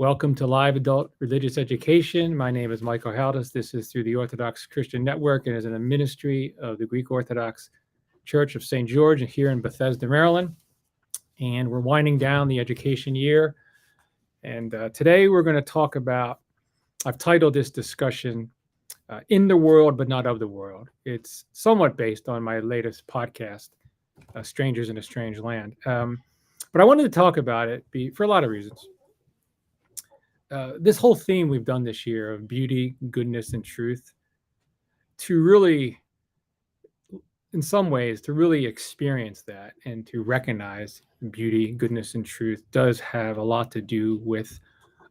Welcome to Live Adult Religious Education. My name is Michael Haldis. This is through the Orthodox Christian Network and is in a ministry of the Greek Orthodox Church of St. George here in Bethesda, Maryland. And we're winding down the education year. And today we're going to talk about, I've titled this discussion, In the World but Not of the World. It's somewhat based on my latest podcast, Strangers in a Strange Land. But I wanted to talk about it for a lot of reasons. This whole theme we've done this year of beauty, goodness, and truth, to really, in some ways, to really experience that and to recognize beauty, goodness, and truth does have a lot to do with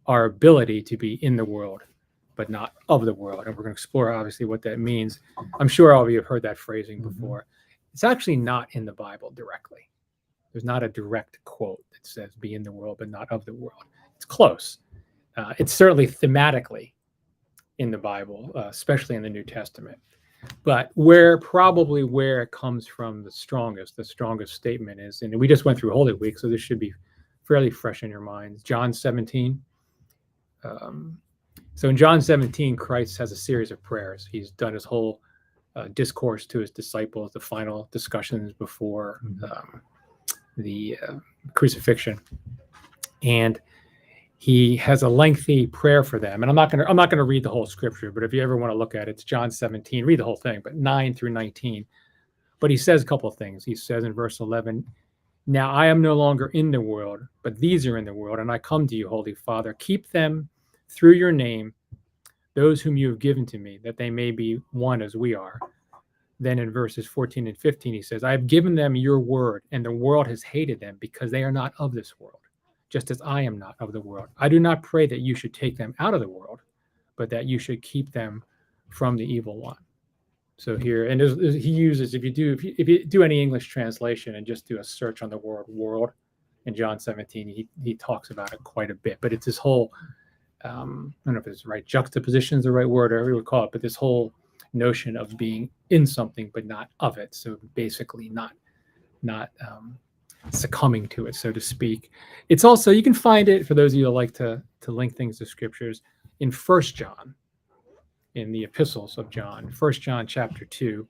our ability to be in the world, but not of the world. And we're going to explore, obviously, what that means. I'm sure all of you have heard that phrasing before. It's actually not in the Bible directly. There's not a direct quote that says, be in the world, but not of the world. It's close. It's certainly thematically in the Bible, especially in the New Testament. But where it comes from the strongest statement is, and we just went through Holy Week, so this should be fairly fresh in your minds, John 17. So in John 17, Christ has a series of prayers. He's done his whole discourse to his disciples, the final discussions before the crucifixion. And he has a lengthy prayer for them. And I'm not going to read the whole scripture, but if you ever want to look at it, it's John 17, read the whole thing, but 9 through 19. But he says a couple of things. He says in verse 11, now I am no longer in the world, but these are in the world, and I come to you, Holy Father. Keep them through your name, those whom you have given to me, that they may be one as we are. Then in verses 14 and 15, he says, I have given them your word, and the world has hated them because they are not of this world, just as I am not of the world. I do not pray that you should take them out of the world, but that you should keep them from the evil one. So here, and he uses, if you do any English translation and just do a search on the word world in John 17, he talks about it quite a bit. But it's this whole, I don't know if it's right, juxtaposition is the right word, or whatever you would call it, but this whole notion of being in something but not of it. So basically not succumbing to it, so to speak. It's also, you can find it, for those of you that like to link things to scriptures, in 1 John, in the epistles of John, 1 John chapter 2,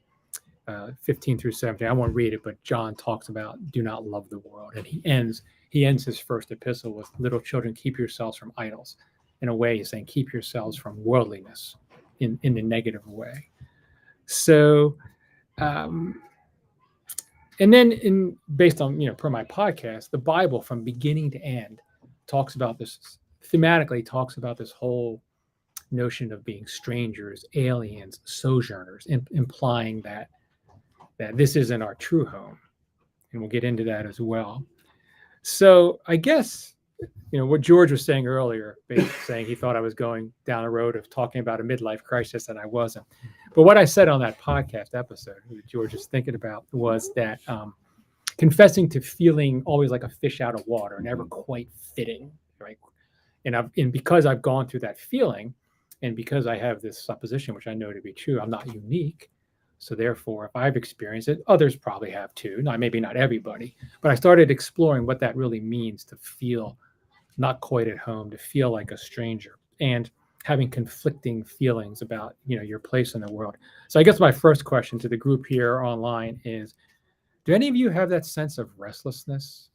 15 through 17. I won't read it, but John talks about do not love the world. And he ends his first epistle with, little children, keep yourselves from idols. In a way, he's saying keep yourselves from worldliness in the negative way. So, and then based on, per my podcast, the Bible from beginning to end talks about this, thematically talks about this whole notion of being strangers, aliens, sojourners, implying that this isn't our true home. And we'll get into that as well. So I guess, what George was saying earlier, saying he thought I was going down a road of talking about a midlife crisis, and I wasn't. But what I said on that podcast episode, that George is thinking about, was that confessing to feeling always like a fish out of water, never quite fitting, right? And because I've gone through that feeling, and because I have this supposition, which I know to be true, I'm not unique. So therefore, if I've experienced it, others probably have too. Maybe not everybody, but I started exploring what that really means to feel not quite at home, to feel like a stranger, and having conflicting feelings about, your place in the world. So I guess my first question to the group here online is, do any of you have that sense of restlessness,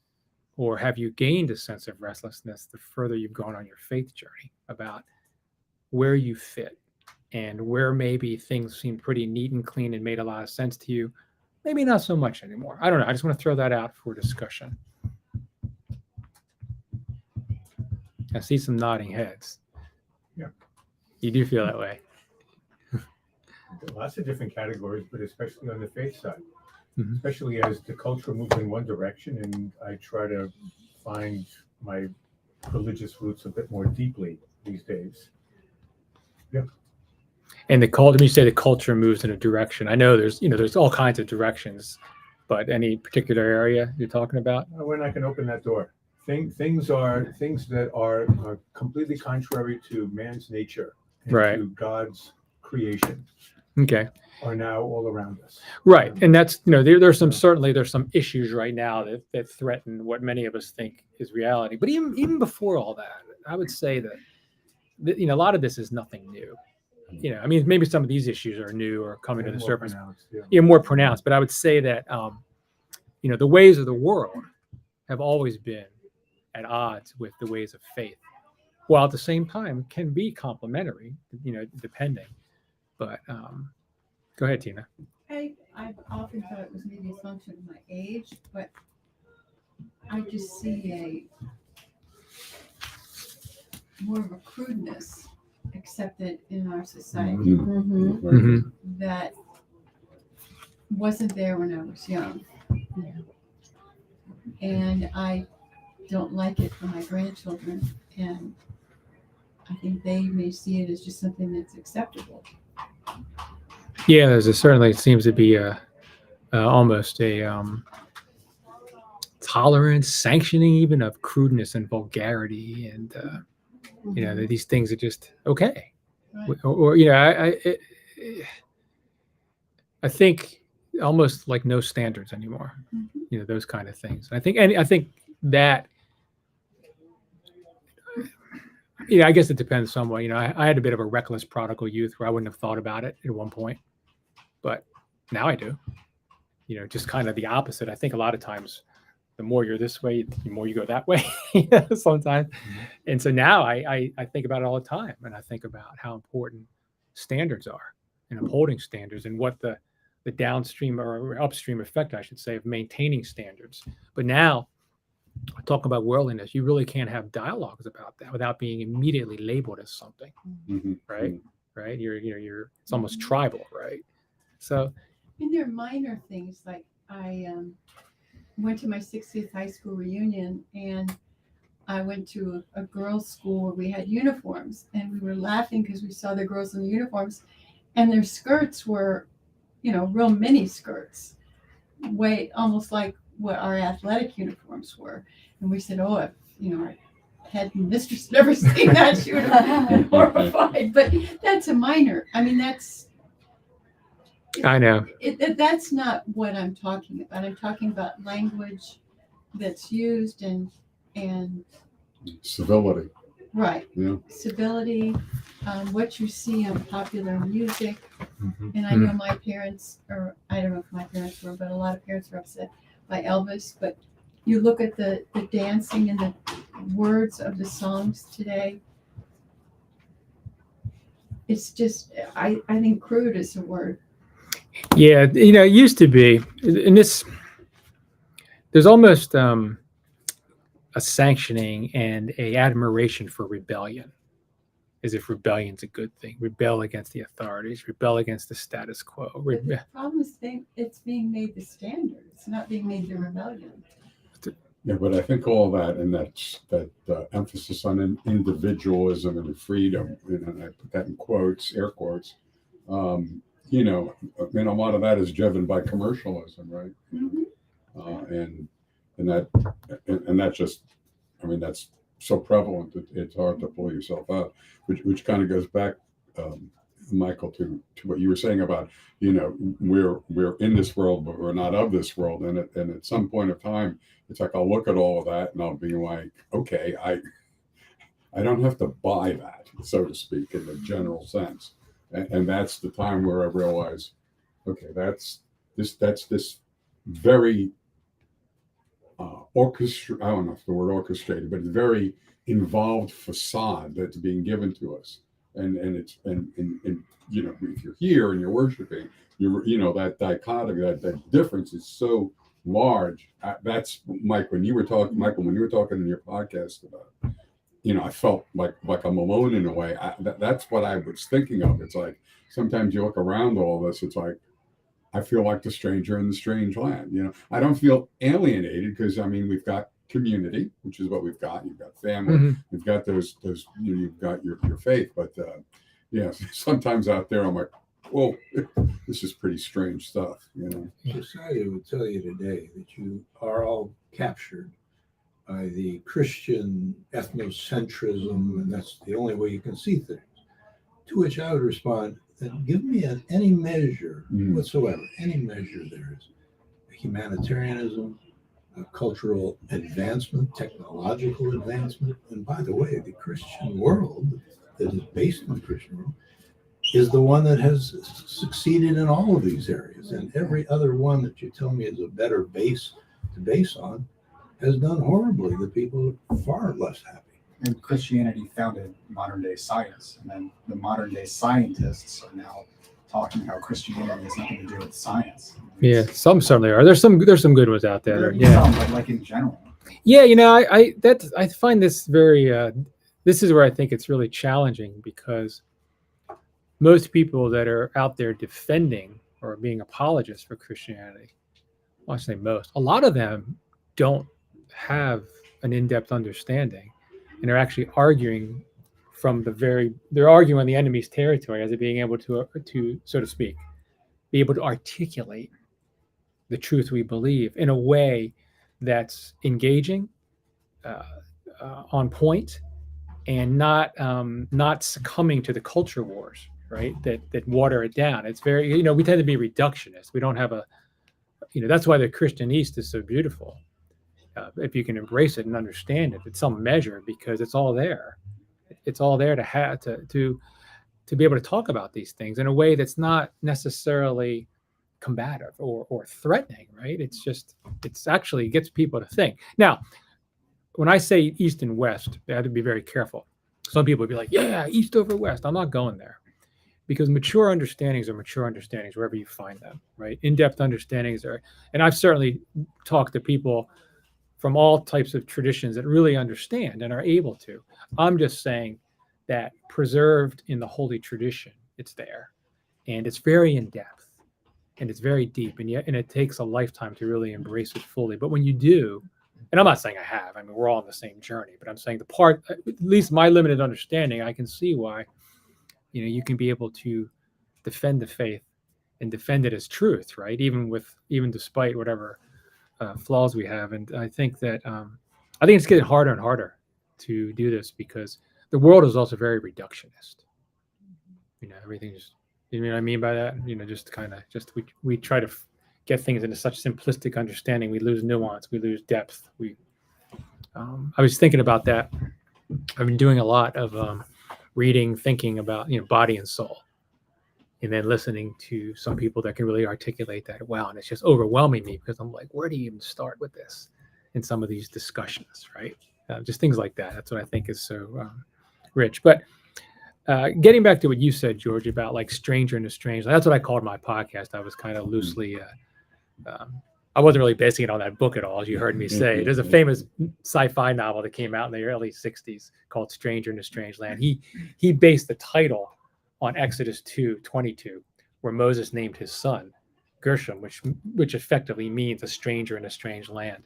or have you gained a sense of restlessness the further you've gone on your faith journey, about where you fit and where maybe things seem pretty neat and clean and made a lot of sense to you, maybe not so much anymore? I don't know. I just want to throw that out for discussion. I see some nodding heads. Yeah. You do feel that way. Lots of different categories, but especially on the faith side, especially as the culture moves in one direction and I try to find my religious roots a bit more deeply these days. Yeah. And when you say the culture moves in a direction, I know there's all kinds of directions, but any particular area you're talking about? We're not going to open that door. Things that are completely contrary to man's nature and right. to God's creation. Okay. Are now all around us. Right. And that's, there's some issues right now that threaten what many of us think is reality. But even before all that, I would say that a lot of this is nothing new. I mean, maybe some of these issues are new or coming to the surface, more pronounced. But I would say that the ways of the world have always been at odds with the ways of faith, while at the same time can be complementary, depending. But go ahead, Tina. I've often thought it was maybe a function of my age, but I just see more of a crudeness accepted in our society that wasn't there when I was young. And I don't like it for my grandchildren, and I think they may see it as just something that's acceptable. Yeah, there's certainly seems to be almost a tolerance, sanctioning even of crudeness and vulgarity, and these things are just okay. Right. Or I think almost like no standards anymore. Those kind of things. I think that I guess it depends somewhat. I had a bit of a reckless prodigal youth where I wouldn't have thought about it at one point, but now I do. Just kind of the opposite. I think a lot of times the more you're this way, the more you go that way sometimes. And so now I think about it all the time, and I think about how important standards are and upholding standards, and what the downstream or upstream effect, I should say, of maintaining standards. But now, talking about worldliness, you really can't have dialogues about that without being immediately labeled as something, right? Right? You're it's almost tribal, right? So, And there are minor things, like I went to my 60th high school reunion, and I went to a girls' school where we had uniforms, and we were laughing because we saw the girls in the uniforms, and their skirts were, real mini skirts, almost like what our athletic uniforms were. And we said, oh, if our head mistress had ever seen that, she would have been horrified. But that's a minor. I mean, I know. That's not what I'm talking about. I'm talking about language that's used and civility. Right. Yeah. Civility, what you see on popular music. And I know my parents, or I don't know if my parents were, but a lot of parents were upset by Elvis. But you look at the dancing and the words of the songs today. It's just, I think crude is a word. Yeah, it used to be, and there's almost a sanctioning and a admiration for rebellion, as if rebellion's a good thing. Rebel against the authorities, rebel against the status quo. But the problem is it's being made the standard. It's not being made the rebellion. Yeah, but I think all that and that emphasis on individualism and freedom, and I put that in quotes, air quotes. A lot of that is driven by commercialism, right? And that just, that's so prevalent that it's hard to pull yourself out, which kind of goes back, Michael, to what you were saying about, we're in this world, but we're not of this world. And at some point of time, it's like, I'll look at all of that and I'll be like, okay, I don't have to buy that, so to speak, in the general sense. And that's the time where I realize, okay, that's this very I don't know if the word orchestrated, but very involved facade that's being given to us. And if you're here and you're worshiping, that dichotomy, that difference is so large. That's Michael, when you were talking in your podcast about, I felt like I'm alone in a way. That's what I was thinking of. It's like sometimes you look around all this, it's like I feel like the stranger in the strange land. I don't feel alienated because we've got community, which is what we've got. You've got family, you've got those you've got your faith. But sometimes out there I'm like, well, this is pretty strange stuff. Society would tell you today that you are all captured by the Christian ethnocentrism, and that's the only way you can see things. To which I would respond, then give me any measure whatsoever, any measure there is. Humanitarianism, cultural advancement, technological advancement. And by the way, the Christian world that is based in the Christian world is the one that has succeeded in all of these areas. And every other one that you tell me is a better base to base on has done horribly. The people are far less happy. And Christianity founded modern day science. And then the modern day scientists are now talking how Christianity has nothing to do with science. Yeah, some certainly are. There's some good ones out there. Yeah, but like in general. Yeah, I find this very this is where I think it's really challenging, because most people that are out there defending or being apologists for Christianity, well, I say most, a lot of them don't have an in-depth understanding, and they're actually arguing they're arguing on the enemy's territory, as it being able to so to speak, be able to articulate the truth we believe in a way that's engaging, on point, and not succumbing to the culture wars, right? That water it down. It's very, we tend to be reductionist. We don't have that's why the Christian East is so beautiful. If you can embrace it and understand it, it's some measure, because it's all there. It's all there to have to be able to talk about these things in a way that's not necessarily combative or threatening, right? It's actually gets people to think. Now, when I say East and West, I have to be very careful. Some people would be like, yeah, East over West. I'm not going there, because mature understandings are mature understandings wherever you find them, right? In-depth understandings are, and I've certainly talked to people from all types of traditions that really understand and are able to. I'm just saying that preserved in the holy tradition, it's there, and it's very in-depth, and it's very deep, and it takes a lifetime to really embrace it fully. But when you do, and I'm not saying I have, I mean, we're all on the same journey, but I'm saying at least my limited understanding, I can see why, you can be able to defend the faith and defend it as truth, right? Even despite whatever flaws we have. And I think that, I think it's getting harder and harder to do this, because the world is also very reductionist. Everything just, you know what I mean by that? We try to get things into such simplistic understanding. We lose nuance, we lose depth. I was thinking about that. I've been doing a lot of reading, thinking about, body and soul, and then listening to some people that can really articulate that well. And it's just overwhelming me, because I'm like, where do you even start with this in some of these discussions, right? Just things like that. That's what I think is so rich. But getting back to what you said, George, about like stranger in the strange, that's what I called my podcast. I was kind of loosely, I wasn't really basing it on that book at all, as you heard me say. There's a famous sci-fi novel that came out in the early 60s called Stranger in a Strange Land. He based the title on Exodus 2:22, where Moses named his son Gershom, which effectively means a stranger in a strange land.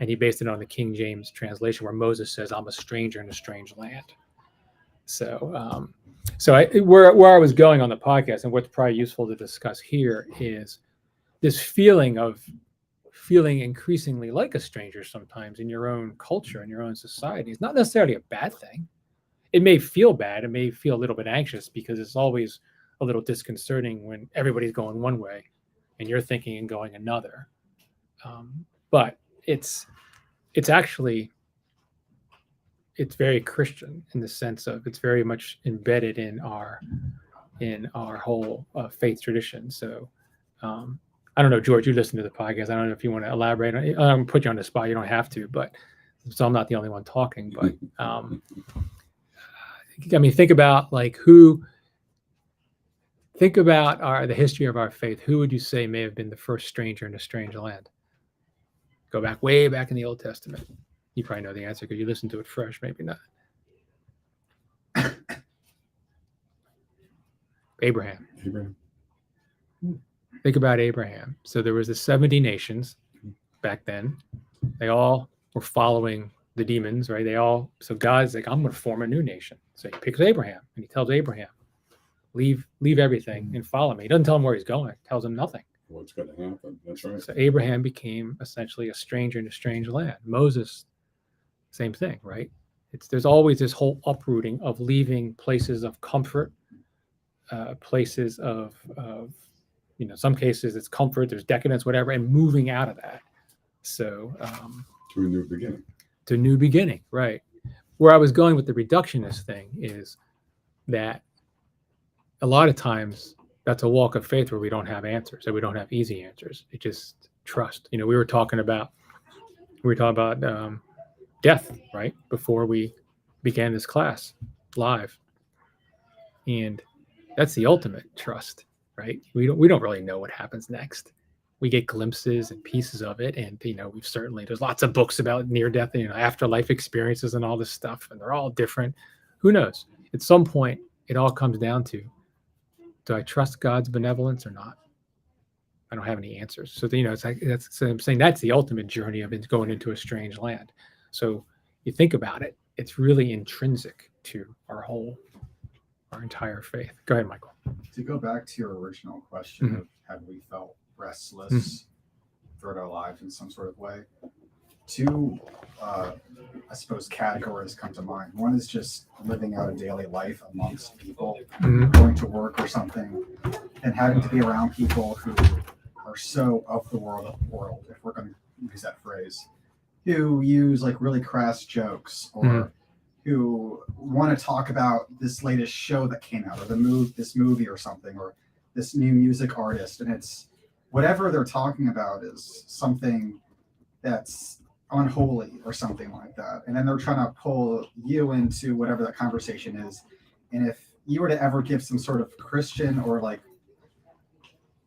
And he based it on the King James translation, where Moses says, I'm a stranger in a strange land. So, where I was going on the podcast, and what's probably useful to discuss here, is this feeling increasingly like a stranger sometimes in your own culture, in your own society. It's not necessarily a bad thing. It may feel bad. It may feel a little bit anxious, because it's always a little disconcerting when everybody's going one way and you're thinking and going another. But it's very Christian in the sense of it's very much embedded in our whole faith tradition. So I don't know, George, you listen to the podcast. I don't know if you want to elaborate on it. I'm going to put you on the spot. You don't have to, but so I'm not the only one talking. But think about the history of our faith. Who would you say may have been the first stranger in a strange land? Go way back in the Old Testament. You probably know the answer because you listened to it fresh. Maybe not. Abraham. Think about Abraham. So there was the 70 nations back then. They all were following the demons, right? So God's like, I'm going to form a new nation. So he picks Abraham, and he tells Abraham, leave everything and follow me. He doesn't tell him where he's going. He tells him nothing. What's going to happen? That's right. So Abraham became essentially a stranger in a strange land. Moses, same thing, right? There's always this whole uprooting of leaving places of comfort, places of some cases it's comfort, there's decadence, whatever, and moving out of that, So To a new beginning. to a new beginning, right? Where I was going with the reductionist thing is that a lot of times that's a walk of faith where we don't have answers, and we don't have easy answers. It just trust. You know, we were talking about death, right, before we began this class live, and that's the ultimate trust, right? We don't really know what happens next. We get glimpses and pieces of it, and you know, there's lots of books about near death, you know, afterlife experiences and all this stuff, and they're all different. Who knows? At some point, it all comes down to, do I trust God's benevolence or not? I don't have any answers. So you know, so I'm saying that's the ultimate journey of going into a strange land. So you think about it, it's really intrinsic to our entire faith. Go ahead, Michael. To go back to your original question Mhm. of have we felt restless throughout our lives in some sort of way, two, I suppose, categories come to mind. One is just living out a daily life amongst people, Mhm. going to work or something, and having to be around people who are so of the world, if we're going to use that phrase, who use like really crass jokes or Mhm. who want to talk about this latest show that came out or this movie or something or this new music artist, and it's whatever they're talking about is something that's unholy or something like that, and then they're trying to pull you into whatever that conversation is. And if you were to ever give some sort of Christian or like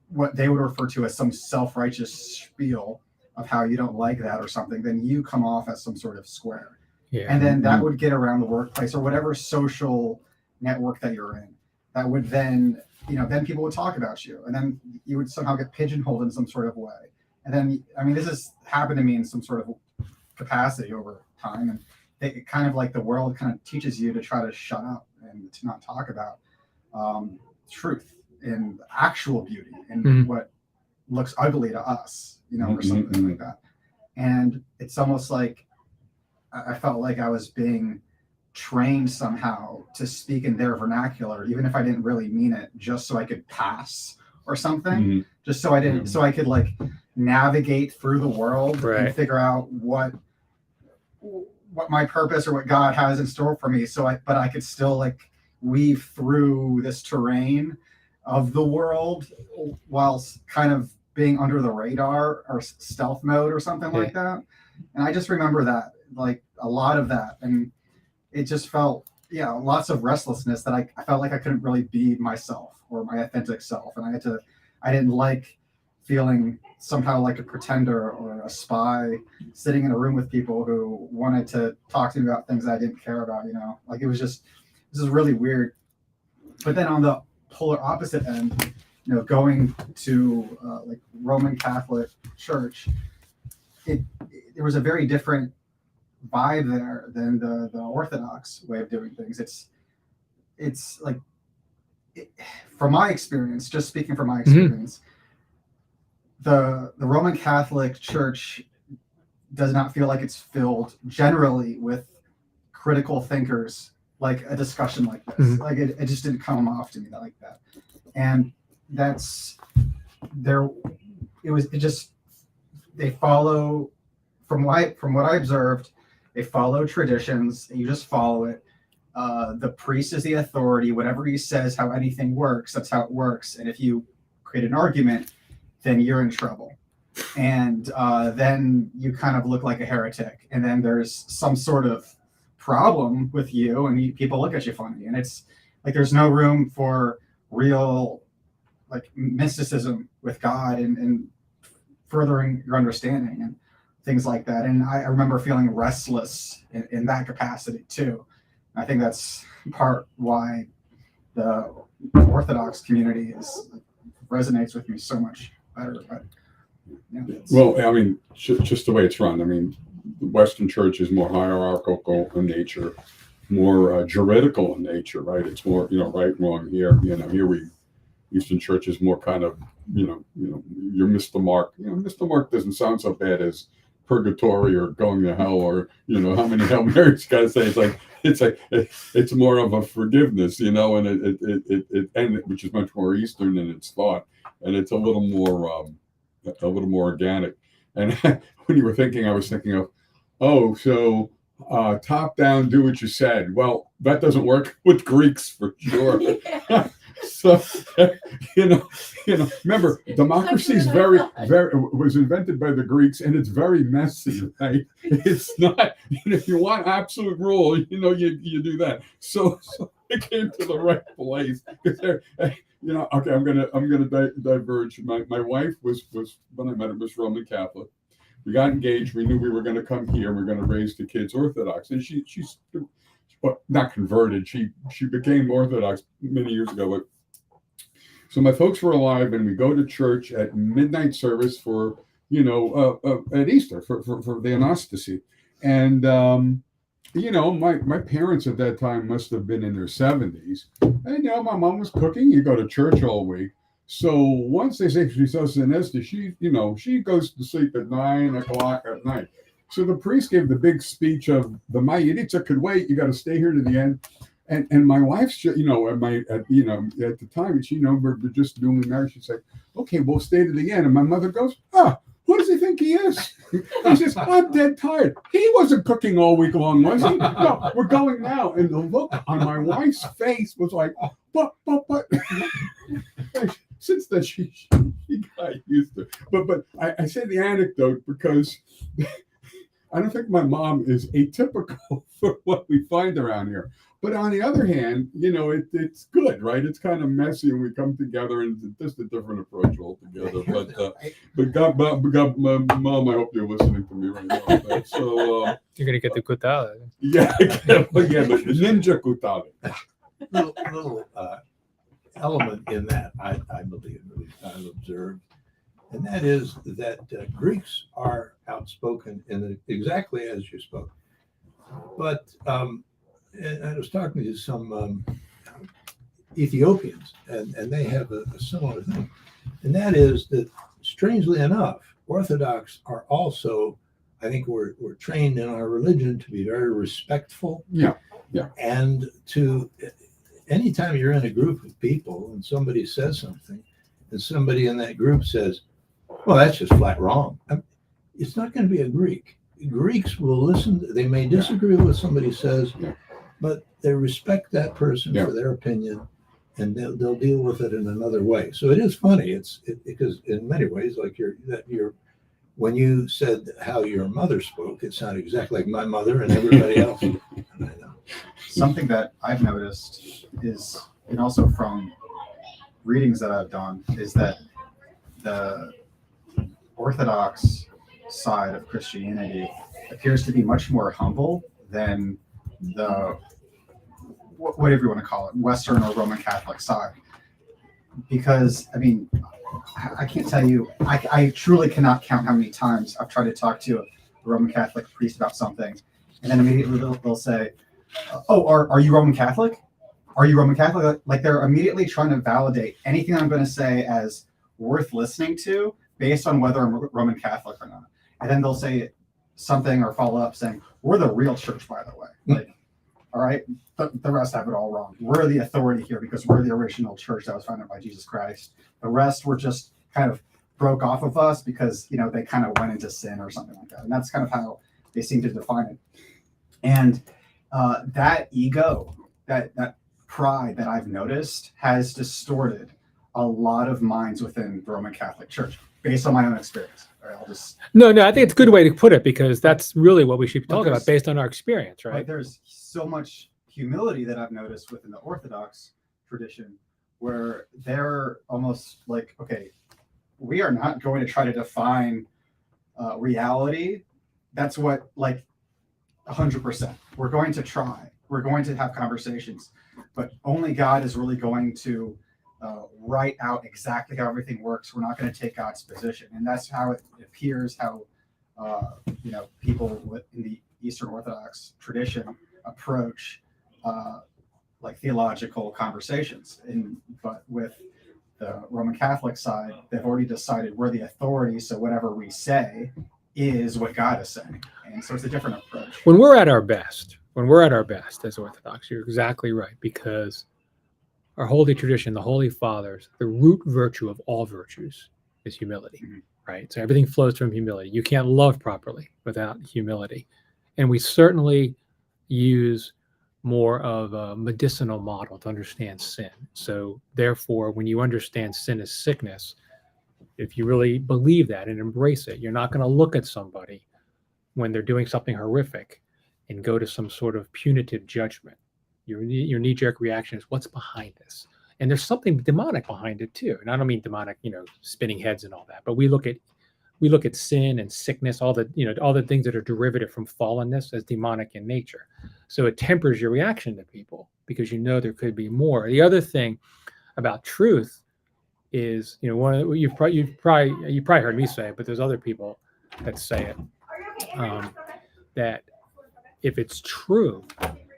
what they would refer to as some self-righteous spiel of how you don't like that or something, then you come off as some sort of square. Yeah. And then that would get around the workplace or whatever social network that you're in. That would then, you know, then people would talk about you, and then you would somehow get pigeonholed in some sort of way. And then, I mean, this has happened to me in some sort of capacity over time, and it kind of like the world kind of teaches you to try to shut up and to not talk about truth and actual beauty and what looks ugly to us, you know, or something like that. And it's almost like I felt like I was being trained somehow to speak in their vernacular, even if I didn't really mean it, just so I could pass or something, just so I didn't, so I could like navigate through the world and figure out what my purpose or what God has in store for me. But I could still like weave through this terrain of the world whilst kind of being under the radar or stealth mode or something like that. And I just remember that, like a lot of that. And it just felt, lots of restlessness that I felt like I couldn't really be myself or my authentic self. And I didn't like feeling somehow like a pretender or a spy sitting in a room with people who wanted to talk to me about things I didn't care about, like this is really weird. But then on the polar opposite end, going to like Roman Catholic Church, there was a very different vibe there than the Orthodox way of doing things. It's like, from my experience, just speaking from my experience, the Roman Catholic Church does not feel like it's filled generally with critical thinkers, like a discussion like this. Like it just didn't come off to me like that. And they follow, from what I observed, they follow traditions, and you just follow it. The priest is the authority. Whatever he says, how anything works, that's how it works. And if you create an argument, then you're in trouble. And then you kind of look like a heretic. And then there's some sort of problem with you, and people look at you funny. And it's like there's no room for real like mysticism with God and furthering your understanding and things like that. And I remember feeling restless in that capacity too. I think that's part why the Orthodox community resonates with me so much better. But well, I mean, just the way it's run. I mean, the Western Church is more hierarchical in nature, more juridical in nature, right? It's more, right, wrong here. Eastern Church is more kind of, you're Mr. Mark. Mr. Mark doesn't sound so bad as purgatory or going to hell or, how many Hail Marys got to say. It's more of a forgiveness, and and which is much more Eastern in its thought, and it's a little more organic. And when you were thinking, I was thinking of, oh, so top down, do what you said. Well, that doesn't work with Greeks for sure. Yeah. So, remember, democracy is very, was invented by the Greeks, and it's very messy, right? It's not, if you want absolute rule, you do that. So it came to the right place. Okay, I'm gonna diverge. My wife was when I met her was Roman Catholic. We got engaged. We knew we were going to come here. And we're going to raise the kids Orthodox, and she's well, not converted. She became Orthodox many years ago. But so my folks were alive, and we go to church at midnight service for at Easter for the Anastasy, and my parents at that time must have been in their 70s, and my mom was cooking. You go to church all week. So once they say she says Anesta, she goes to sleep at 9 o'clock at night. So the priest gave the big speech of the Mayeritza could wait. You got to stay here to the end. And my wife's, at the time, we're just newly married. She'd say, okay, we'll stay to the end. And my mother goes, who does he think he is? He says, I'm dead tired. He wasn't cooking all week long, was he? No, we're going now. And the look on my wife's face was like, but. Since then, she got used to it. But I say the anecdote because I don't think my mom is atypical for what we find around here. But on the other hand, it's good, right? It's kind of messy, and we come together, and it's just a different approach altogether. But God, Mom, I hope you're listening to me right now. So you're gonna get the kutada. Yeah, the ninja kutada. Little element in that, I believe, at least I've observed, and that is that Greeks are outspoken exactly as you spoke. But and I was talking to some Ethiopians, and they have a similar thing, and that is that, strangely enough, Orthodox are also, I think we're trained in our religion to be very respectful. Yeah. And to anytime you're in a group of people and somebody says something, and somebody in that group says, well, that's just flat wrong. It's not going to be a Greek. Greeks will listen. They may disagree with what somebody says, but they respect that person for their opinion, and they'll deal with it in another way. So it is funny. Because in many ways, like when you said how your mother spoke, it sounded exactly like my mother and everybody else. Something that I've noticed is, and also from readings that I've done, is that the Orthodox side of Christianity appears to be much more humble than the, whatever you want to call it, Western or Roman Catholic side. Because, I can't tell you, I truly cannot count how many times I've tried to talk to a Roman Catholic priest about something, and then immediately they'll say, oh, are you Roman Catholic? Are you Roman Catholic? Like they're immediately trying to validate anything I'm going to say as worth listening to based on whether I'm Roman Catholic or not. And then they'll say something or follow up saying, we're the real church, by the way. Like, all right, the rest have it all wrong. We're the authority here because we're the original church that was founded by Jesus Christ. The rest were just kind of broke off of us because, they kind of went into sin or something like that. And that's kind of how they seem to define it. And that ego, that pride that I've noticed has distorted a lot of minds within the Roman Catholic Church based on my own experience. All right, No, I think it's a good way to put it because that's really what we should be talking about based on our experience, right? But there's so much humility that I've noticed within the Orthodox tradition where they're almost like, okay, we are not going to try to define reality. That's what, 100%. We're going to try. We're going to have conversations, but only God is really going to write out exactly how everything works. We're not going to take God's position, and that's how it appears. How people in the Eastern Orthodox tradition approach theological conversations. But with the Roman Catholic side, they've already decided we're the authority, so whatever we say is what God is saying. And so it's a different approach. When we're at our best as Orthodox, you're exactly right, because our holy tradition, the Holy Fathers, the root virtue of all virtues is humility. right? So everything flows from humility. You can't love properly without humility. And we certainly use more of a medicinal model to understand sin. So therefore, when you understand sin as sickness, if you really believe that and embrace it, you're not going to look at somebody when they're doing something horrific and go to some sort of punitive judgment. Your knee-jerk reaction is, what's behind this? And there's something demonic behind it too. And I don't mean demonic, spinning heads and all that, but we look at sin and sickness, all the things that are derivative from fallenness as demonic in nature. So it tempers your reaction to people because there could be more. The other thing about truth is, you've probably heard me say it, but there's other people that say it, that if it's true,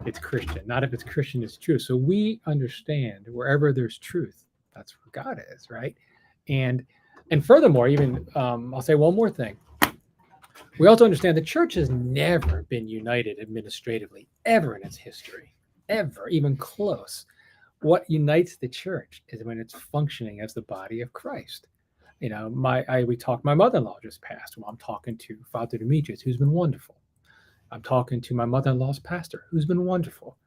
it's Christian. Not if it's Christian, it's true. So we understand wherever there's truth, that's where God is, right? And furthermore, even I'll say one more thing. We also understand the church has never been united administratively, ever in its history, ever, even close. What unites the church is when it's functioning as the body of Christ. My mother-in-law just passed. Well, I'm talking to Father Demetrius, who's been wonderful. I'm talking to my mother-in-law's pastor, who's been wonderful.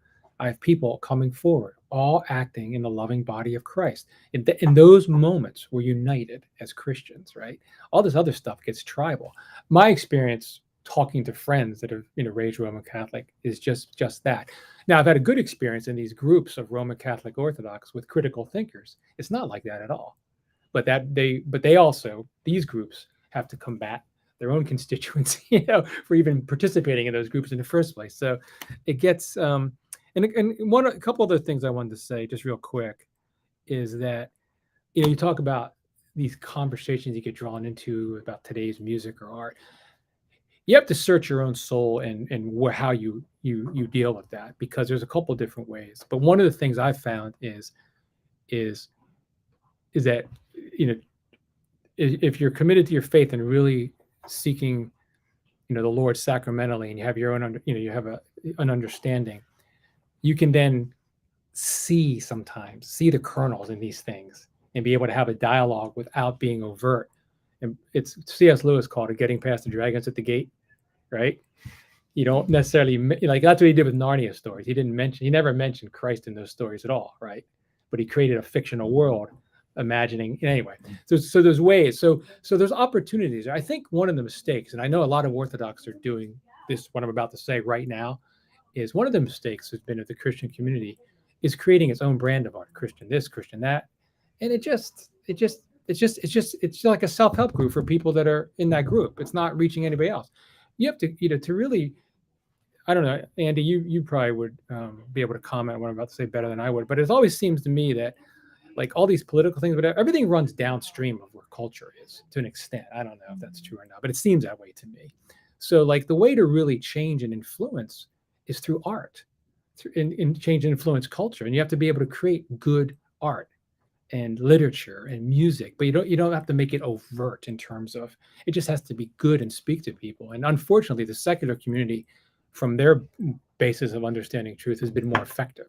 I have people coming forward, all acting in the loving body of Christ. In those moments, we're united as Christians, right? All this other stuff gets tribal. My experience talking to friends that have raised Roman Catholic is just that. Now, I've had a good experience in these groups of Roman Catholic Orthodox with critical thinkers. It's not like that at all. But they also, these groups have to combat their own constituents, for even participating in those groups in the first place. So it gets, and a couple other things I wanted to say just real quick is that, you talk about these conversations you get drawn into about today's music or art. You have to search your own soul and how you deal with that, because there's a couple different ways. But one of the things I've found is that, if you're committed to your faith and really seeking, the Lord sacramentally, and you have your own, you have an understanding, you can then see the kernels in these things and be able to have a dialogue without being overt. And it's C.S. Lewis called it getting past the dragons at the gate, right? You don't necessarily that's what he did with Narnia stories. He never mentioned Christ in those stories at all, right? But he created a fictional world imagining anyway. So there's ways. So there's opportunities. I think one of the mistakes, and I know a lot of Orthodox are doing this, what I'm about to say right now, is one of the mistakes has been of the Christian community is creating its own brand of art, Christian this, Christian that. And it's like a self-help group for people that are in that group. It's not reaching anybody else. You have to, to really, I don't know, Andy, you probably would be able to comment on what I'm about to say better than I would, but it always seems to me that like all these political things, but everything runs downstream of where culture is to an extent. I don't know if that's true or not, but it seems that way to me. So like the way to really change and influence is through art, and change and influence culture. And you have to be able to create good art and literature and music, but you don't have to make it overt in terms of, it just has to be good and speak to people. And unfortunately, the secular community, from their basis of understanding truth, has been more effective.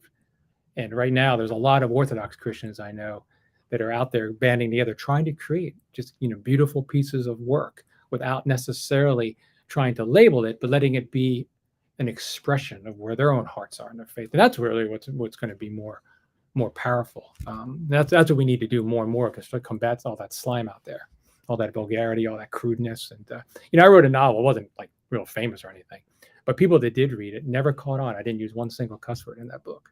And right now, there's a lot of Orthodox Christians I know that are out there banding together, trying to create just beautiful pieces of work without necessarily trying to label it, but letting it be an expression of where their own hearts are in their faith. And that's really what's going to be more powerful. That's what we need to do more and more, because to combat all that slime out there, all that vulgarity, all that crudeness. And I wrote a novel. It wasn't like real famous or anything, but people that did read it never caught on. I didn't use one single cuss word in that book.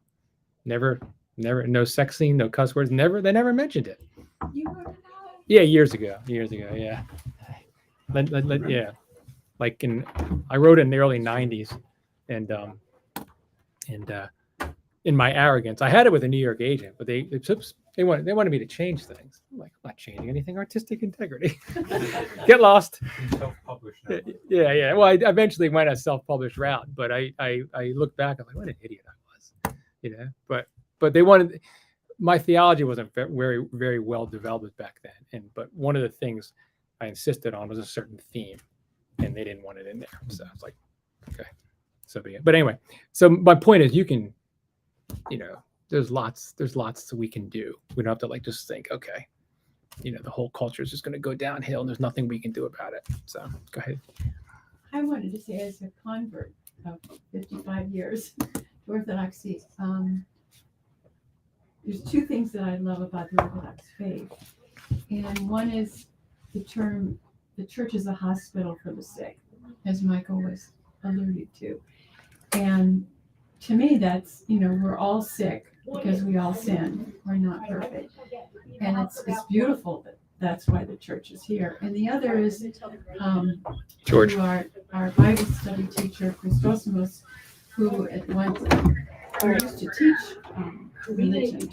Never, no sex scene, no cuss words. They never mentioned it. You wrote it out? Yeah, years ago. Yeah. Yeah. Like I wrote it in the early 90s, and in my arrogance, I had it with a New York agent, but they wanted me to change things. I'm like, I'm not changing anything. Artistic integrity. Get lost. Self-published now. Yeah. Well, I eventually went a self-published route, but I look back, I'm like, what an idiot I was, But they wanted, my theology wasn't very, very well developed back then. But one of the things I insisted on was a certain theme, and they didn't want it in there. So I was like, okay, so be it. But anyway, so my point is, you can, there's lots that we can do. We don't have to just think, okay, the whole culture is just going to go downhill and there's nothing we can do about it. So go ahead. I wanted to say, as a convert of 55 years to Orthodoxy, there's two things that I love about the Orthodox faith. And one is the term, the church is a hospital for the sick, as Michael was alluding to. And to me, that's, we're all sick because we all sin. We're not perfect. And it's beautiful that that's why the church is here. And the other is George. our Bible study teacher, Christosimos, who used to teach religion.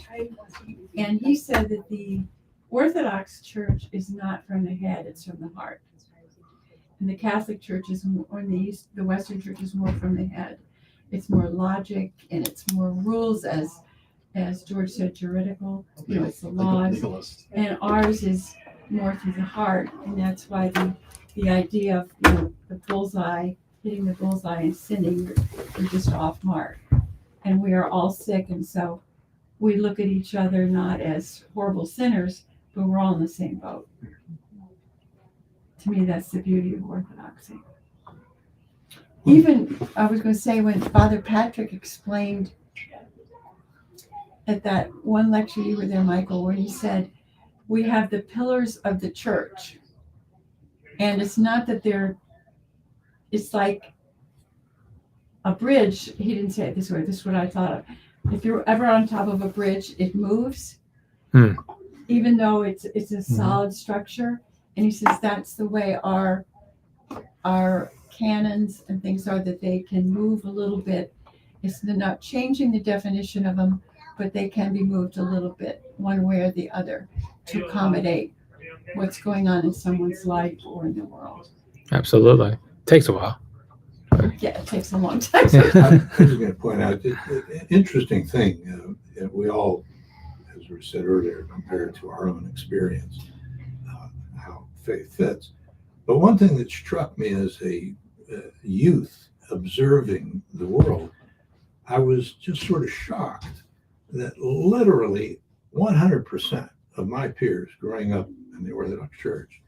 And he said that the Orthodox Church is not from the head, it's from the heart. And the Catholic Church is more, or the Western Church is more from the head. It's more logic and it's more rules, as George said, juridical. It's the laws. Legalist. And ours is more through the heart, and that's why the idea of the bullseye, hitting the bullseye and sinning, you're just off mark. And we are all sick, and so we look at each other not as horrible sinners, but we're all in the same boat. To me, that's the beauty of Orthodoxy. Even, I was going to say, when Father Patrick explained at that one lecture, you were there, Michael, where he said, we have the pillars of the church. And it's not that it's like a bridge. He didn't say it this way. This is what I thought of. If you're ever on top of a bridge, it moves, even though it's a solid structure. And he says that's the way our canons and things are, that they can move a little bit. It's not changing the definition of them, but they can be moved a little bit one way or the other to accommodate what's going on in someone's life or in the world. Absolutely. Takes a while. Yeah, it takes a long time. I was going to point out an interesting thing. We all, as we said earlier, compare it to our own experience, how faith fits. But one thing that struck me as a youth observing the world, I was just sort of shocked that literally 100% of my peers growing up in the Orthodox Church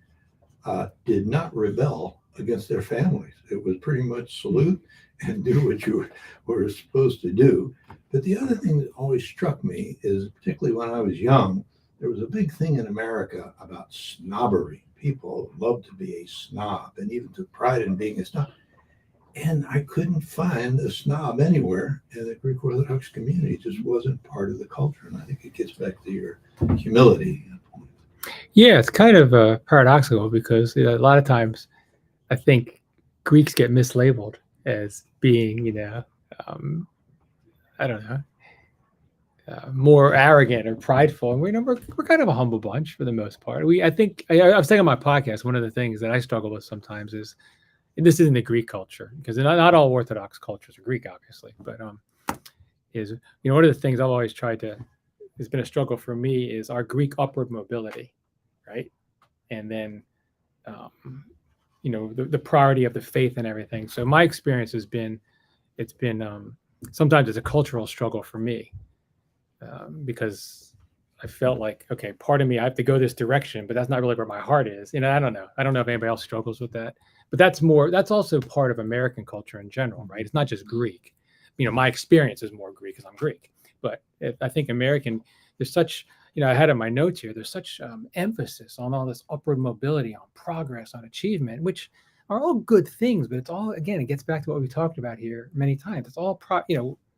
did not rebel against their families. It was pretty much salute and do what you were supposed to do. But the other thing that always struck me is, particularly when I was young, there was a big thing in America about snobbery. People loved to be a snob and even took pride in being a snob. And I couldn't find a snob anywhere in the Greek Orthodox community. It just wasn't part of the culture. And I think it gets back to your humility. Yeah, it's kind of paradoxical because a lot of times I think Greeks get mislabeled as being, I don't know, more arrogant or prideful. And we're kind of a humble bunch for the most part. I was saying on my podcast, one of the things that I struggle with sometimes is, and this isn't the Greek culture, because not all Orthodox cultures are Greek, obviously, but is, one of the things I've always tried to, has been a struggle for me, is our Greek upward mobility, right? And then, the priority of the faith and everything. So my experience has been, sometimes it's a cultural struggle for me, because I felt like, okay, part of me, I have to go this direction, but that's not really where my heart is. I don't know. I don't know if anybody else struggles with that, but that's also part of American culture in general, right? It's not just Greek. My experience is more Greek because I'm Greek, but I think American, there's such, I had in my notes here, there's such emphasis on all this upward mobility, on progress, on achievement, which are all good things, but it's all, again, it gets back to what we talked about here many times. It's all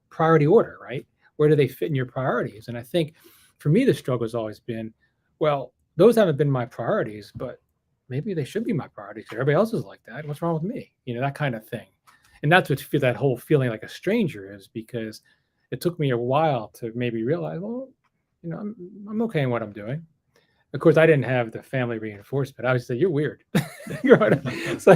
priority order, right? Where do they fit in your priorities? And I think for me, the struggle has always been, well, those haven't been my priorities, but maybe they should be my priorities. Everybody else is like that. What's wrong with me? That kind of thing. And that's what that whole feeling like a stranger is, because it took me a while to maybe realize, well, I'm okay in what I'm doing. Of course, I didn't have the family reinforcement. I would say, you're weird. So,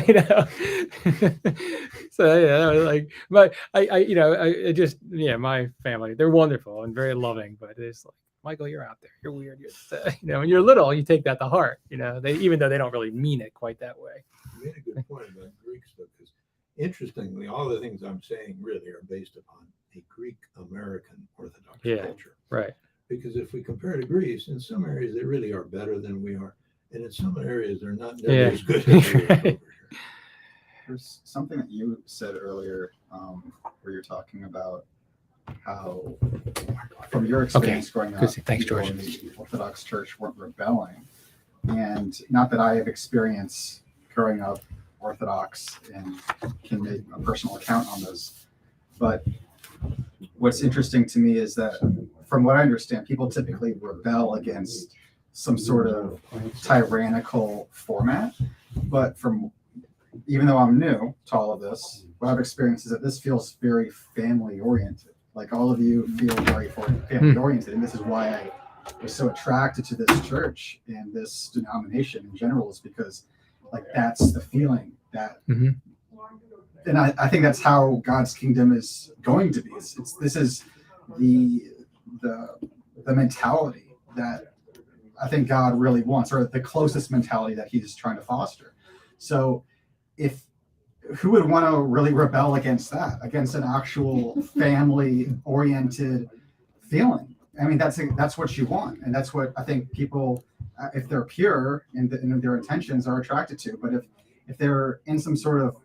but I just, my family, they're wonderful and very loving, but it's like, Michael, you're out there. You're weird. When you're little, you take that to heart, even though they don't really mean it quite that way. You made a good point about Greek stuff, because interestingly, all the things I'm saying really are based upon a Greek American Orthodox culture. Right. Because if we compare to Greece, in some areas they really are better than we are, and in some areas they're not nearly Yeah. as good as we are over here. There's something that you said earlier where you're talking about how, from your experience growing up, Good. Thanks, people George. in the Orthodox Church weren't rebelling. And not that I have experience growing up Orthodox and can make a personal account on this, but what's interesting to me is that, from what I understand, people typically rebel against some sort of tyrannical format. But even though I'm new to all of this, what I've experienced is that this feels very family oriented. Like all of you feel very family oriented, and this is why I was so attracted to this church and this denomination in general, is because like that's the feeling that, and I think that's how God's kingdom is going to be. This is the mentality that I think God really wants, or the closest mentality that He's trying to foster. So who would want to really rebel against that, against an actual family-oriented feeling? I mean, that's what you want, and that's what I think people, if they're pure in their intentions, are attracted to. But if they're in some sort of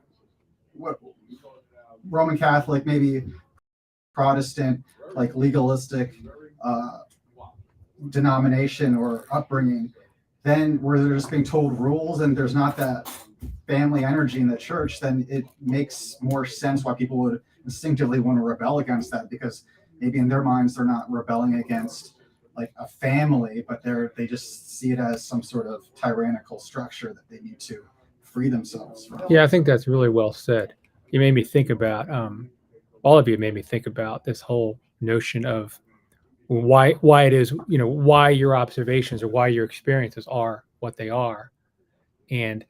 Roman Catholic, maybe Protestant, like legalistic denomination or upbringing, then where they're just being told rules and there's not that family energy in the church, then it makes more sense why people would instinctively want to rebel against that, because maybe in their minds they're not rebelling against like a family, but they just see it as some sort of tyrannical structure that they need to free themselves from. Yeah, I think that's really well said. You made me think about, all of you made me think about this whole notion of why it is, why your observations or why your experiences are what they are. And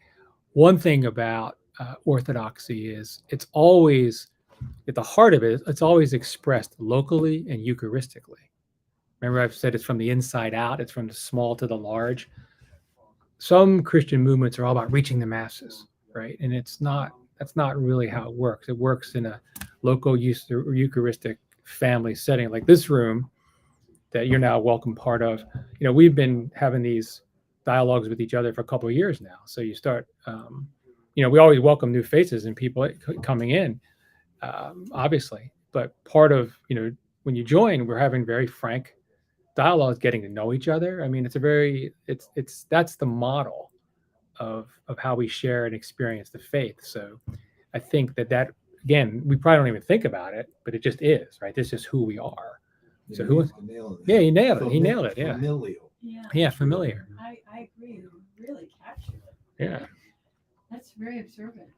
one thing about Orthodoxy is it's always, at the heart of it, it's always expressed locally and Eucharistically. Remember, I've said it's from the inside out, it's from the small to the large. Some Christian movements are all about reaching the masses, right? And that's not really how it works. It works in a local Eucharistic family setting, like this room that you're now a welcome part of. We've been having these dialogues with each other for a couple of years now. So you start, we always welcome new faces and people coming in, obviously. But part of, when you join, we're having very frank dialogues, getting to know each other. I mean, that's the model of how we share and experience the faith. So I think that again, we probably don't even think about it, but it just is, right? This is who we are. So yeah, he nailed it. He nailed it. Yeah. Familial. Yeah, familiar. I agree. You really captured it. Yeah. That's very observant.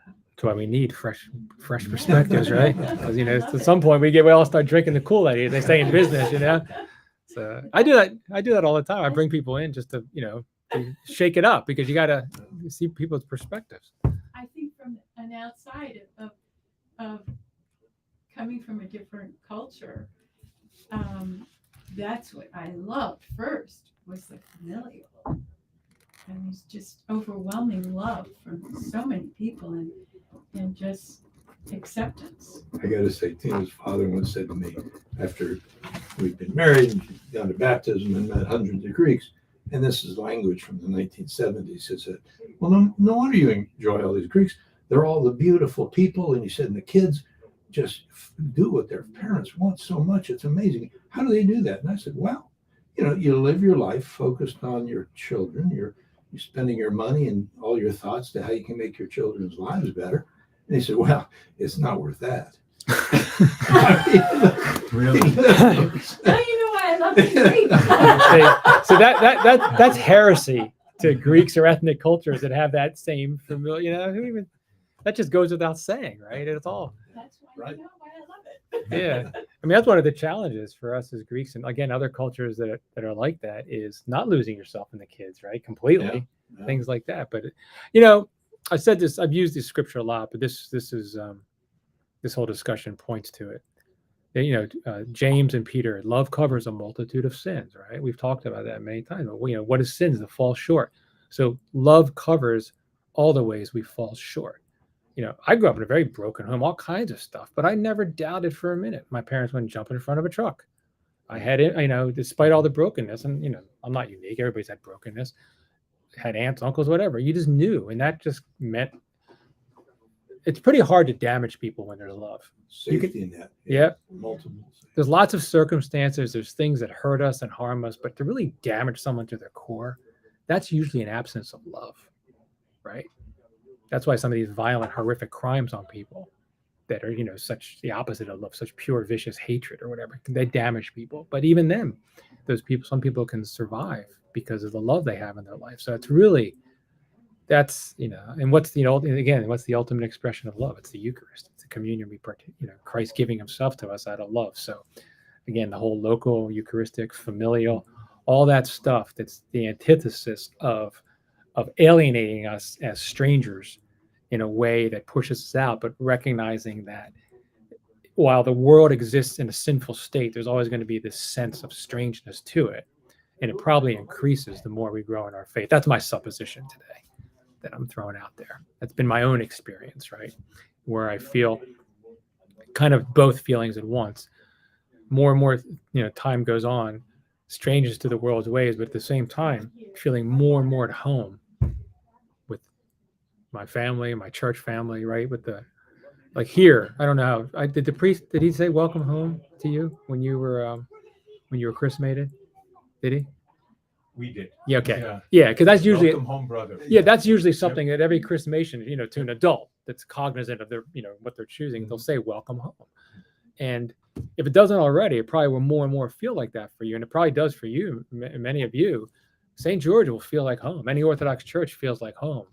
That's why we need fresh perspectives, right? Because at some point we all start drinking the Kool-Aid. They say in business, So I do that all the time. I bring people in just to shake it up, because you got to see people's perspectives. I think from an outside of coming from a different culture, that's what I loved first, was the familial. And it's just overwhelming love from so many people and just acceptance. I got to say, Tina's father once said to me, after we'd been married and gone to baptism and met hundreds of Greeks, and this is language from the 1970s, he said, well, no wonder you enjoy all these Greeks. They're all the beautiful people. And he said, and the kids just do what their parents want so much. It's amazing. How do they do that? And I said, well, you live your life focused on your children. You're spending your money and all your thoughts to how you can make your children's lives better. And he said, well, it's not worth that. Really? Now you know why I love the Greeks. So that's heresy to Greeks or ethnic cultures that have that same familiar. That just goes without saying, right? It's all. That's why Right. you know why I love it. Yeah, I mean, that's one of the challenges for us as Greeks, and again, other cultures that are like that, is not losing yourself in the kids, right? Completely, Yeah. things like that. But I said this. I've used this scripture a lot, but this is this whole discussion points to it. James and Peter, love covers a multitude of sins, right? We've talked about that many times. But, what is sins? That fall short. So love covers all the ways we fall short. I grew up in a very broken home, all kinds of stuff, but I never doubted for a minute my parents wouldn't jump in front of a truck. I had it, despite all the brokenness, and I'm not unique. Everybody's had brokenness, had aunts, uncles, whatever. You just knew, and that just meant it's pretty hard to damage people when there's love. Safety net. Yeah. Multiple. There's lots of circumstances. There's things that hurt us and harm us, but to really damage someone to their core, that's usually an absence of love, right? That's why some of these violent, horrific crimes on people that are, such the opposite of love, such pure, vicious hatred or whatever, they damage people. But even them, some people can survive because of the love they have in their life. So it's really, and what's the ultimate expression of love? It's the Eucharist. It's the communion we partake, Christ giving himself to us out of love. So again, the whole local, Eucharistic, familial, all that stuff, that's the antithesis of alienating us as strangers in a way that pushes us out, but recognizing that while the world exists in a sinful state, there's always going to be this sense of strangeness to it. And it probably increases the more we grow in our faith. That's my supposition today that I'm throwing out there. That's been my own experience, right? Where I feel kind of both feelings at once. More and more, time goes on, strangers to the world's ways, but at the same time, feeling more and more at home with my family, my church family, right? Like here, I don't know how, did the priest, did he say welcome home to you when you were chrismated? Did he? We did. Yeah. Okay. Yeah. Because that's usually Welcome home, brother. Yeah, that's usually something that every chrismation, to an adult that's cognizant of their, what they're choosing, they'll say welcome home. And if it doesn't already, it probably will more and more feel like that for you, and it probably does for you. Many of you, St. George will feel like home. Any Orthodox church feels like home,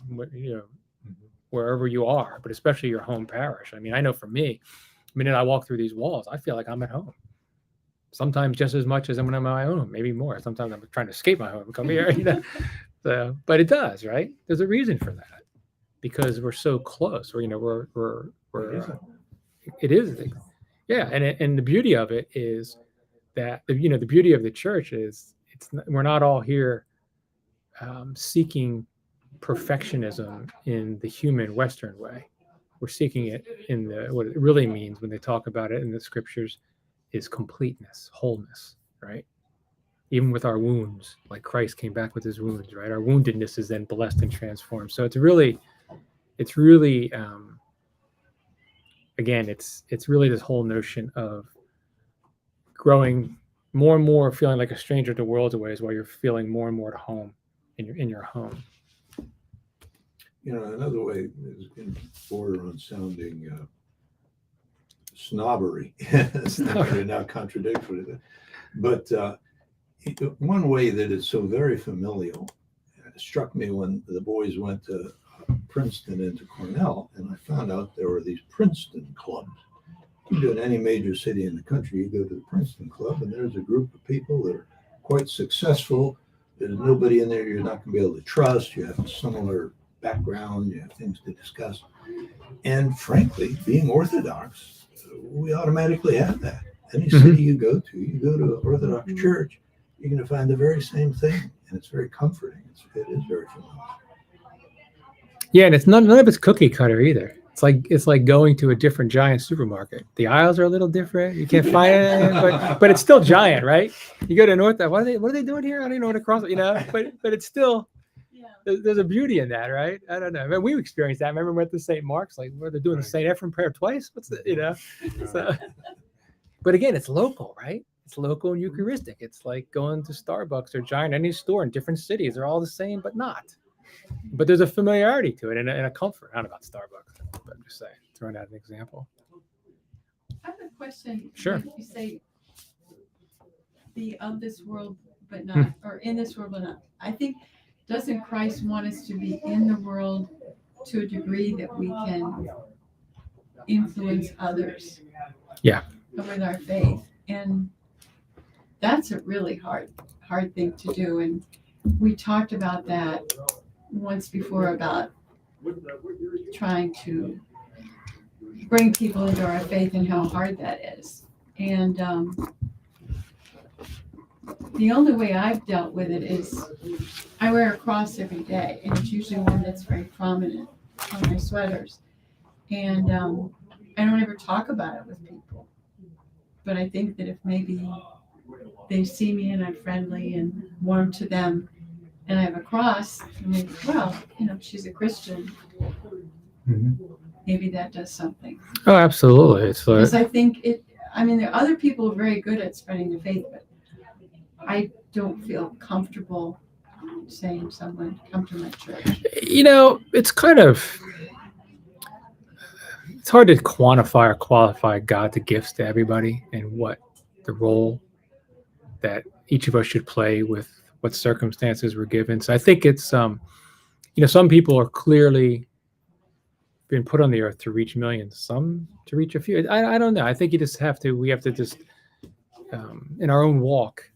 wherever you are, but especially your home parish. I mean, I know for me, the minute I walk through these walls, I feel like I'm at home. Sometimes just as much as when I'm at my home, maybe more. Sometimes I'm trying to escape my home and come here. So, but it does, right? There's a reason for that, because we're so close. It is. Yeah, and the beauty of it is that the beauty of the church is we're not all here seeking perfectionism in the human Western way. We're seeking it in what it really means when they talk about it in the scriptures is completeness, wholeness, right? Even with our wounds, like Christ came back with his wounds, right? Our woundedness is then blessed and transformed. So it's really again, it's really this whole notion of growing more and more, feeling like a stranger to worlds away, while you're feeling more and more at home in your home. Another way is going to border on sounding snobbery. Not contradictory, but one way that is so very familial struck me when the boys went to Princeton and to Cornell, and I found out there were these Princeton clubs. You go to any major city in the country, you go to the Princeton Club, and there's a group of people that are quite successful. There's nobody in there you're not going to be able to trust. You have a similar background, you have things to discuss. And frankly, being Orthodox, we automatically have that. Any city you go to an Orthodox church, you're going to find the very same thing, and it's very comforting. It is very familiar. Yeah, and it's none of it's cookie cutter either. It's like going to a different giant supermarket. The aisles are a little different. You can't find it, but it's still giant, right? You go to North. What are they doing here? I don't even know what to cross. But it's still. There's a beauty in that, right? I don't know. I mean, we experienced that. I remember we went to St. Mark's, like where they're doing the St. Ephrem prayer twice. So, but again, it's local, right? It's local and Eucharistic. It's like going to Starbucks or Giant, any store in different cities. They're all the same, but not. But there's a familiarity to it and a comfort. I don't know about Starbucks, but I'm just saying, throwing out an example. I have a question. Sure. You say the of this world, but not, or in this world, but not. I think, doesn't Christ want us to be in the world to a degree that we can influence others? Yeah. With our faith. And that's a really hard thing to do. And we talked about that once before, about trying to bring people into our faith and how hard that is. And the only way I've dealt with it is I wear a cross every day, and it's usually one that's very prominent on my sweaters. And I don't ever talk about it with people. But I think that if maybe they see me and I'm friendly and warm to them, and I have a cross, and they, well, she's a Christian. Maybe that does something. Oh, absolutely. It's Because I think there are other people who are very good at spreading the faith, but I don't feel comfortable saying someone, come to my church. it's kind of, it's hard to quantify or qualify God's gifts to everybody and what the role that each of us should play with what circumstances we're given. So I think it's, some people are clearly been put on the earth to reach millions, some to reach a few. I don't know. I think we have to just, in our own walk,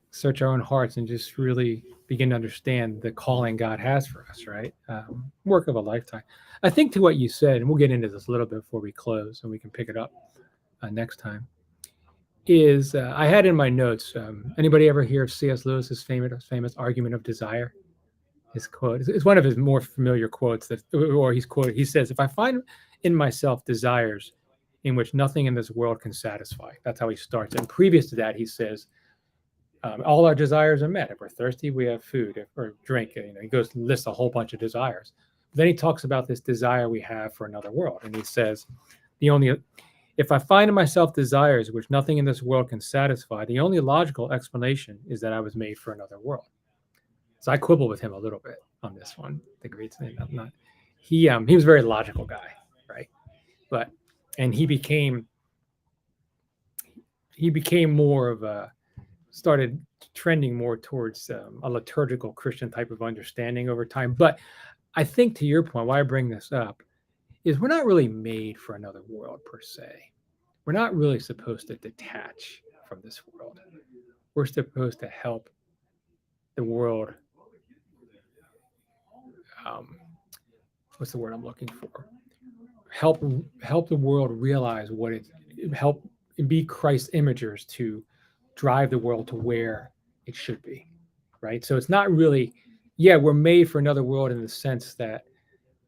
search our own hearts and just really begin to understand the calling God has for us, right? Work of a lifetime. I think to what you said, and we'll get into this a little bit before we close and we can pick it up next time, is I had in my notes, anybody ever hear of C.S. Lewis's famous argument of desire? His quote, it's one of his more familiar quotes he says, if I find in myself desires in which nothing in this world can satisfy, that's how he starts. And previous to that, he says, all our desires are met. If we're thirsty, we have food or drink. He goes and lists a whole bunch of desires. But then he talks about this desire we have for another world. And he says, if I find in myself desires which nothing in this world can satisfy, the only logical explanation is that I was made for another world. So I quibble with him a little bit on this one. The great thing, he was a very logical guy, right? And he became more of started trending more towards a liturgical Christian type of understanding over time. But I think, to your point, why I bring this up is we're not really made for another world per se. We're not really supposed to detach from this world. We're supposed to help the world. What's the word I'm looking for? Help the world realize help be Christ's imagers to drive the world to where it should be, right? So it's not really, we're made for another world in the sense that,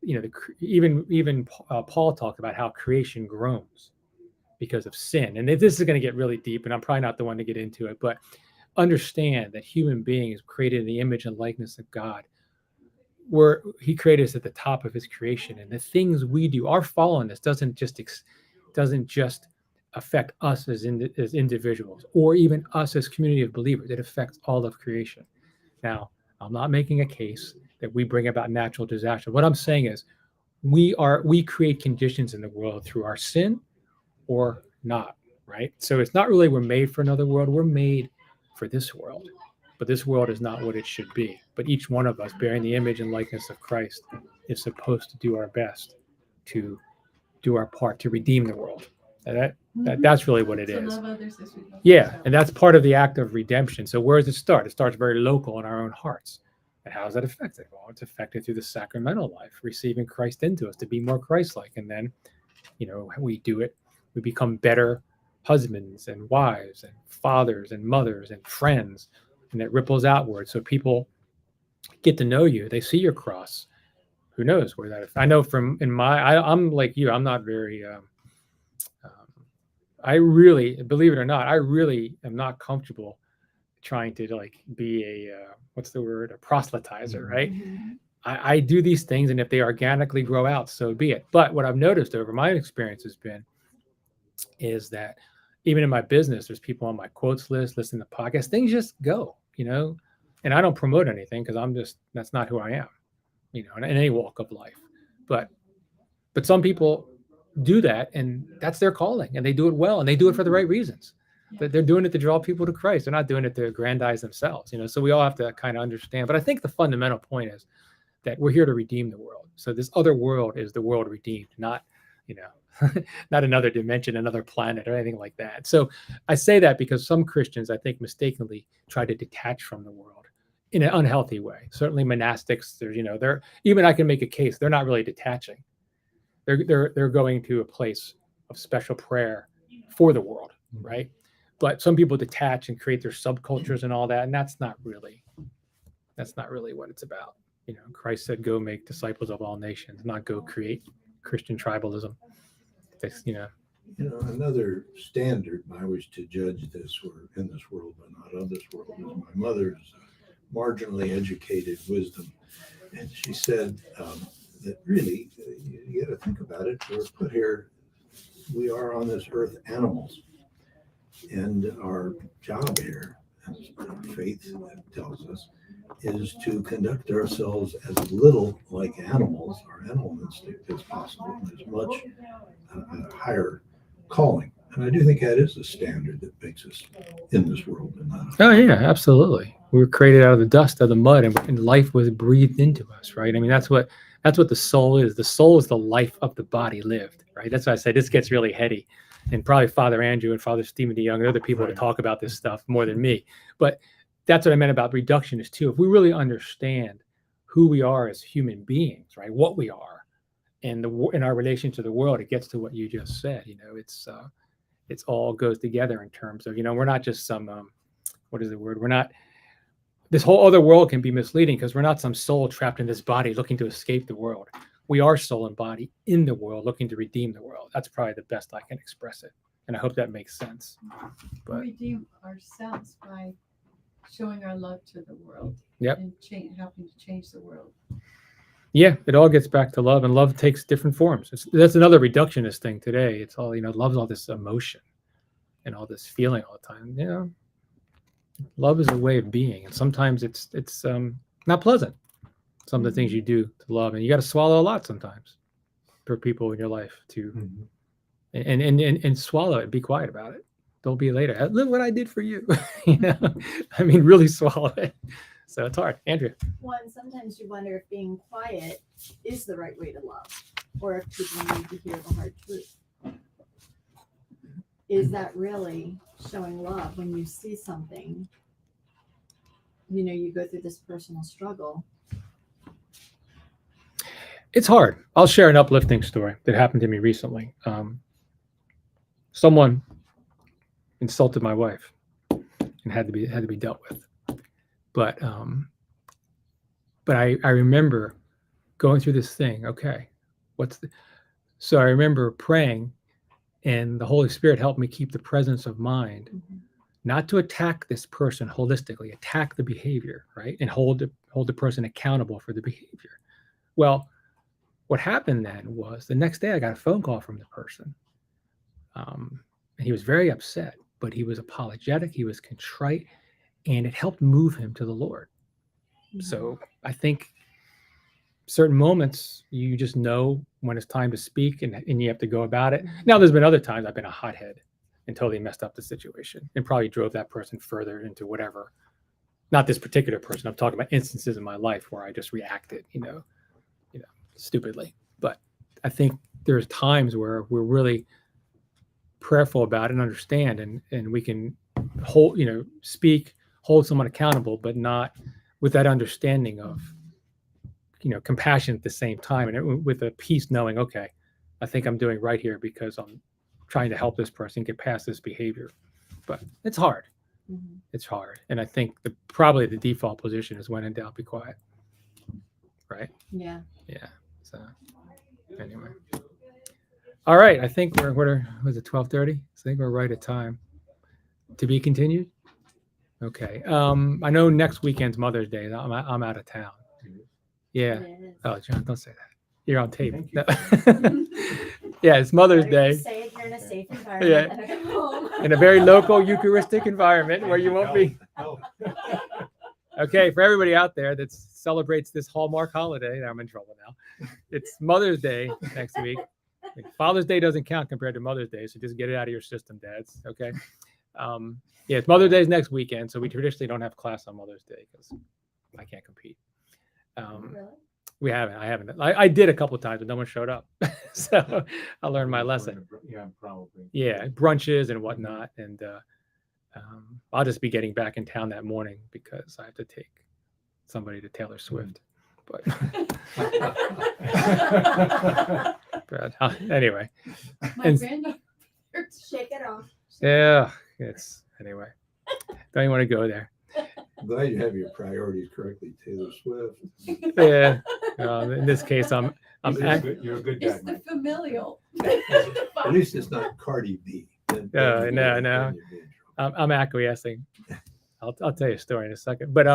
even Paul talked about how creation groans because of sin. And this is going to get really deep, and I'm probably not the one to get into it, but understand that human beings created in the image and likeness of God, where he created us at the top of his creation, and the things we do, our fallenness doesn't just affect us as individuals or even us as community of believers. It affects all of creation. Now, I'm not making a case that we bring about natural disaster. What I'm saying is we create conditions in the world through our sin or not, right? So it's not really we're made for another world. We're made for this world. But this world is not what it should be. But each one of us, bearing the image and likeness of Christ, is supposed to do our best to do our part to redeem the world. And that's really what it is. Love others as we love ourselves. And that's part of the act of redemption. So where does it start? It starts very local in our own hearts. And how is that affected? Well, it's affected through the sacramental life, receiving Christ into us to be more Christ-like. And then, we do it. We become better husbands and wives and fathers and mothers and friends. And it ripples outward. So people get to know you. They see your cross. Who knows where that is? I know I'm like you. I'm not very, I really, believe it or not, I really am not comfortable trying to be a, what's the word? A proselytizer, right? Mm-hmm. I do these things, and if they organically grow out, so be it. But what I've noticed over my experience is that even in my business, there's people on my quotes list, listening to podcasts, things just go, and I don't promote anything because that's not who I am, in any walk of life. But some people do that, and that's their calling, and they do it well, and they do it for the right reasons. But they're doing it to draw people to Christ. They're not doing it to aggrandize themselves, so we all have to kind of understand. But I think the fundamental point is that we're here to redeem the world. So this other world is the world redeemed, not, not another dimension, another planet, or anything like that. So I say that because some Christians, I think, mistakenly try to detach from the world in an unhealthy way. Certainly monastics, they're even, I can make a case, they're not really detaching. They're going to a place of special prayer for the world, right? But some people detach and create their subcultures and all that, and that's not really what it's about. Christ said, "Go make disciples of all nations," not go create Christian tribalism. You know, another standard by which to judge this, we're in this world but not of this world, is my mother's marginally educated wisdom. And she said that really, you got to think about it. We're put here, we are on this earth animals. And our job here, as faith tells us, is to conduct ourselves as little like animals, our animal instinct, as possible, and as much a higher calling. And I do think that is the standard that makes us in this world and not. Oh yeah, absolutely. We were created out of the dust of the mud, and life was breathed into us, right? I mean, that's what the soul is. The soul is the life of the body lived, right? That's why I say this gets really heady, and probably Father Andrew and Father Stephen DeYoung and other people to talk about this stuff more than me. But that's what I meant about reductionist too. If we really understand who we are as human beings, right, what we are, and in our relation to the world, it gets to what you just said. You know, it's all goes together in terms of, you know, we're not just some what is the word? We're not. This whole other world can be misleading because we're not some soul trapped in this body looking to escape the world. We are soul and body in the world looking to redeem the world. That's probably the best I can express it. And I hope that makes sense. We redeem ourselves by showing our love to the world. Yep. And helping to change the world. Yeah, it all gets back to love, and love takes different forms. That's another reductionist thing today. It's all, you know, love's all this emotion and all this feeling all the time. You know, love is a way of being, and sometimes it's not pleasant. Some of the things you do to love, and you got to swallow a lot sometimes for people in your life to, and swallow it. Be quiet about it. Don't be later. Look what I did for you. You know, I mean, really swallow it. So it's hard. Andrea. Well, and sometimes you wonder if being quiet is the right way to love, or if people need to hear the hard truth. Is that really showing love when you see something? You know, you go through this personal struggle. It's hard. I'll share an uplifting story that happened to me recently. Someone insulted my wife and had to be dealt with. But I remember going through this thing. Okay, so I remember praying, and the Holy Spirit helped me keep the presence of mind, not to attack this person holistically, attack the behavior, right, and hold the person accountable for the behavior. Well, what happened then was the next day I got a phone call from the person, and he was very upset, but he was apologetic, he was contrite, and it helped move him to the Lord. So I think certain moments you just know when it's time to speak, and you have to go about it. Now, there's been other times I've been a hothead and totally messed up the situation and probably drove that person further into whatever. Not this particular person. I'm talking about instances in my life where I just reacted, you know, stupidly. But I think there's times where we're really prayerful about it and understand, and we can speak, hold someone accountable, but not with that understanding of, compassion at the same time, and with a peace knowing, okay, I think I'm doing right here because I'm trying to help this person get past this behavior. But it's hard. It's hard. And I think probably the default position is when in doubt, be quiet. Right? Yeah. Yeah. So anyway. All right. I think was it 12:30? I think we're right at time. To be continued? Okay. I know next weekend's Mother's Day. I'm out of town. Yeah. Oh, John, don't say that. You're on tape. No. Yeah, it's Mother's Day. Say it here in a safe environment. Yeah. In a very local Eucharistic environment where you won't be. Okay, for everybody out there that celebrates this Hallmark holiday, I'm in trouble now. It's Mother's Day next week. Father's Day doesn't count compared to Mother's Day, so just get it out of your system, dads. Okay. Yeah, it's Mother's Day's next weekend, so we traditionally don't have class on Mother's Day because I can't compete. Really? We haven't. I haven't. I did a couple of times, but no one showed up. So I learned my lesson. Yeah, probably. Yeah, brunches and whatnot, and I'll just be getting back in town that morning because I have to take somebody to Taylor Swift. But anyway, My granddaughter. Shake it off. yeah, it's anyway. Don't even want to go there. I'm glad you have your priorities correctly, Taylor Swift. Yeah. In this case, I'm I'm You're act- good- You're a good It's dad, the Mike. familial. At least it's not Cardi B. Then No, you'd no, be- no. then you'd be in trouble. I'm acquiescing. I'll tell you a story in a second. But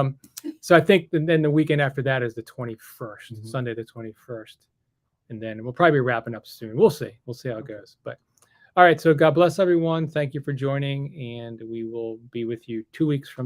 so I think then the weekend after that is the 21st, Mhm. Sunday the 21st, and then we'll probably be wrapping up soon. We'll see. We'll see how it goes. But all right. So God bless everyone. Thank you for joining, and we will be with you 2 weeks from